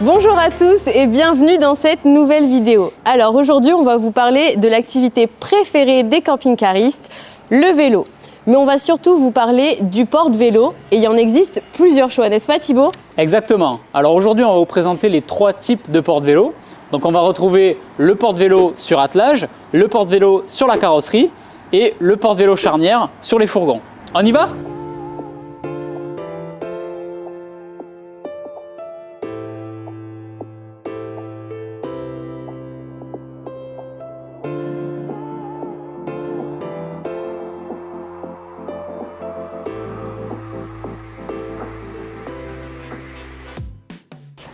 Bonjour à tous et bienvenue dans cette nouvelle vidéo. Alors aujourd'hui, on va vous parler de l'activité préférée des camping-caristes, le vélo. Mais on va surtout vous parler du porte-vélo et il y en existe plusieurs choix, n'est-ce pas Thibaut? Exactement. Alors aujourd'hui, on va vous présenter les 3 types de porte-vélo. Donc on va retrouver le porte-vélo sur attelage, le porte-vélo sur la carrosserie et le porte-vélo charnière sur les fourgons. On y va ?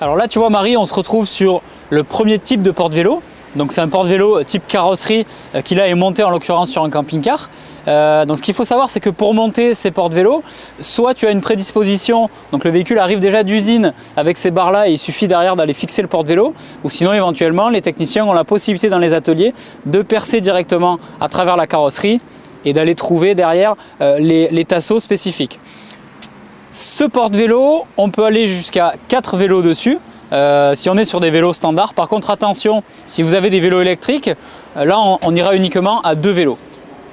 Alors là, tu vois Marie, on se retrouve sur le premier type de porte-vélo. Donc c'est un porte-vélo type carrosserie qui là est monté en l'occurrence sur un camping-car. Donc ce qu'il faut savoir, c'est que pour monter ces porte-vélos, soit tu as une prédisposition, donc le véhicule arrive déjà d'usine avec ces barres-là et il suffit derrière d'aller fixer le porte-vélo, ou sinon éventuellement les techniciens ont la possibilité dans les ateliers de percer directement à travers la carrosserie et d'aller trouver derrière les tasseaux spécifiques. Ce porte-vélo, on peut aller jusqu'à 4 vélos dessus, si on est sur des vélos standards. Par contre, attention, si vous avez des vélos électriques, là on ira uniquement à 2 vélos.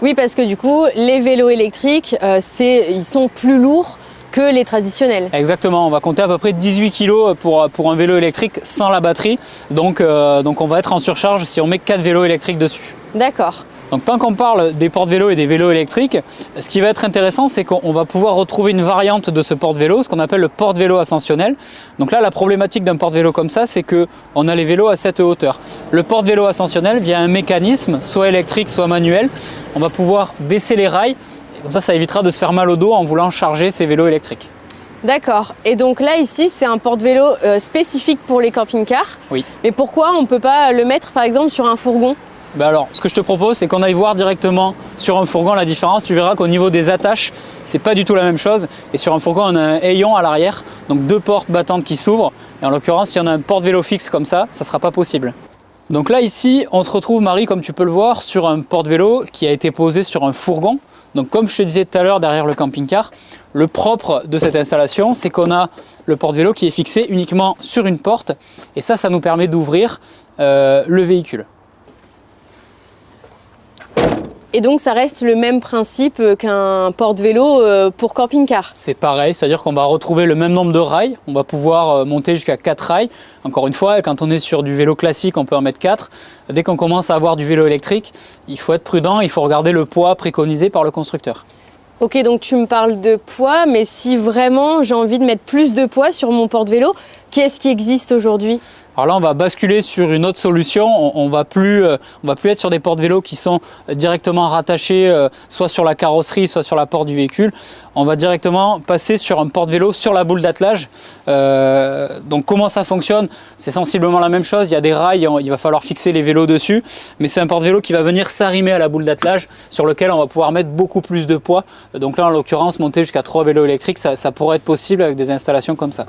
Oui, parce que du coup, les vélos électriques, ils sont plus lourds que les traditionnels. Exactement, on va compter à peu près 18 kg pour un vélo électrique sans la batterie. Donc on va être en surcharge si on met 4 vélos électriques dessus. D'accord. Donc tant qu'on parle des porte-vélos et des vélos électriques, ce qui va être intéressant, c'est qu'on va pouvoir retrouver une variante de ce porte-vélo, ce qu'on appelle le porte-vélo ascensionnel. Donc là, la problématique d'un porte-vélo comme ça, c'est qu'on a les vélos à cette hauteur. Le porte-vélo ascensionnel, via un mécanisme, soit électrique, soit manuel, on va pouvoir baisser les rails. Et comme ça évitera de se faire mal au dos en voulant charger ces vélos électriques. D'accord. Et donc là, ici, c'est un porte-vélo spécifique pour les camping-cars. Oui. Mais pourquoi on ne peut pas le mettre, par exemple, sur un fourgon ? Ben alors, ce que je te propose, c'est qu'on aille voir directement sur un fourgon la différence. Tu verras qu'au niveau des attaches, c'est pas du tout la même chose. Et sur un fourgon, on a un hayon à l'arrière, donc 2 portes battantes qui s'ouvrent. Et en l'occurrence, si on a un porte-vélo fixe comme ça ne sera pas possible. Donc là, ici, on se retrouve, Marie, comme tu peux le voir, sur un porte-vélo qui a été posé sur un fourgon. Donc comme je te disais tout à l'heure derrière le camping-car, le propre de cette installation, c'est qu'on a le porte-vélo qui est fixé uniquement sur une porte. Et ça nous permet d'ouvrir le véhicule. Et donc ça reste le même principe qu'un porte-vélo pour camping-car. C'est pareil, c'est-à-dire qu'on va retrouver le même nombre de rails, on va pouvoir monter jusqu'à 4 rails. Encore une fois, quand on est sur du vélo classique, on peut en mettre 4. Dès qu'on commence à avoir du vélo électrique, il faut être prudent, il faut regarder le poids préconisé par le constructeur. Ok, donc tu me parles de poids, mais si vraiment j'ai envie de mettre plus de poids sur mon porte-vélo, qu'est-ce qui existe aujourd'hui ? Alors là, on va basculer sur une autre solution. On va plus être sur des porte-vélos qui sont directement rattachés soit sur la carrosserie, soit sur la porte du véhicule. On va directement passer sur un porte-vélo sur la boule d'attelage. Donc comment ça fonctionne? C'est sensiblement la même chose. Il y a des rails, il va falloir fixer les vélos dessus. Mais c'est un porte-vélo qui va venir s'arrimer à la boule d'attelage sur lequel on va pouvoir mettre beaucoup plus de poids. Donc là, en l'occurrence, monter jusqu'à 3 vélos électriques, ça pourrait être possible avec des installations comme ça.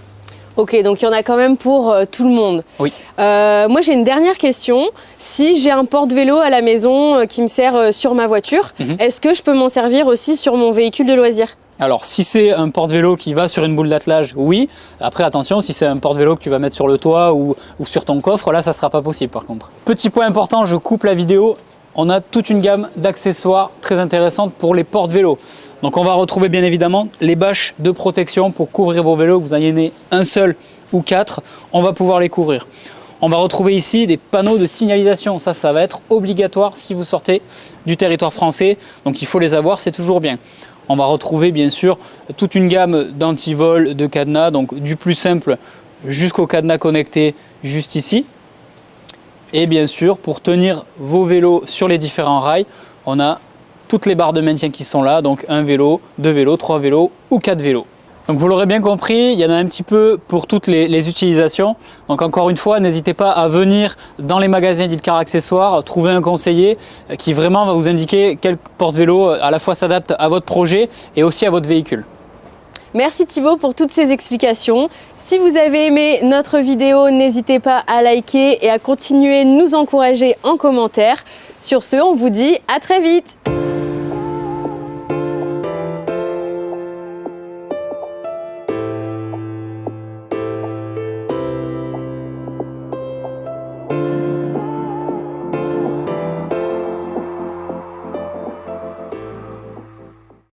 Ok, donc il y en a quand même pour tout le monde. Oui. Moi j'ai une dernière question. Si j'ai un porte-vélo à la maison qui me sert sur ma voiture, est-ce que je peux m'en servir aussi sur mon véhicule de loisir ? Alors si c'est un porte-vélo qui va sur une boule d'attelage, oui. Après attention, si c'est un porte-vélo que tu vas mettre sur le toit ou sur ton coffre, là ça ne sera pas possible par contre. Petit point important, je coupe la vidéo. On a toute une gamme d'accessoires très intéressantes pour les porte-vélos. Donc on va retrouver bien évidemment les bâches de protection pour couvrir vos vélos, que vous en ayez un seul ou 4, on va pouvoir les couvrir. On va retrouver ici des panneaux de signalisation, ça va être obligatoire si vous sortez du territoire français, donc il faut les avoir, c'est toujours bien. On va retrouver bien sûr toute une gamme d'antivol, de cadenas, donc du plus simple jusqu'au cadenas connecté juste ici. Et bien sûr, pour tenir vos vélos sur les différents rails, on a toutes les barres de maintien qui sont là, donc un vélo, 2 vélos, 3 vélos ou 4 vélos. Donc vous l'aurez bien compris, il y en a un petit peu pour toutes les utilisations. Donc encore une fois, n'hésitez pas à venir dans les magasins d'Ilcar Accessoires, trouver un conseiller qui vraiment va vous indiquer quel porte-vélo à la fois s'adapte à votre projet et aussi à votre véhicule. Merci Thibaut pour toutes ces explications. Si vous avez aimé notre vidéo, n'hésitez pas à liker et à continuer de nous encourager en commentaire. Sur ce, on vous dit à très vite!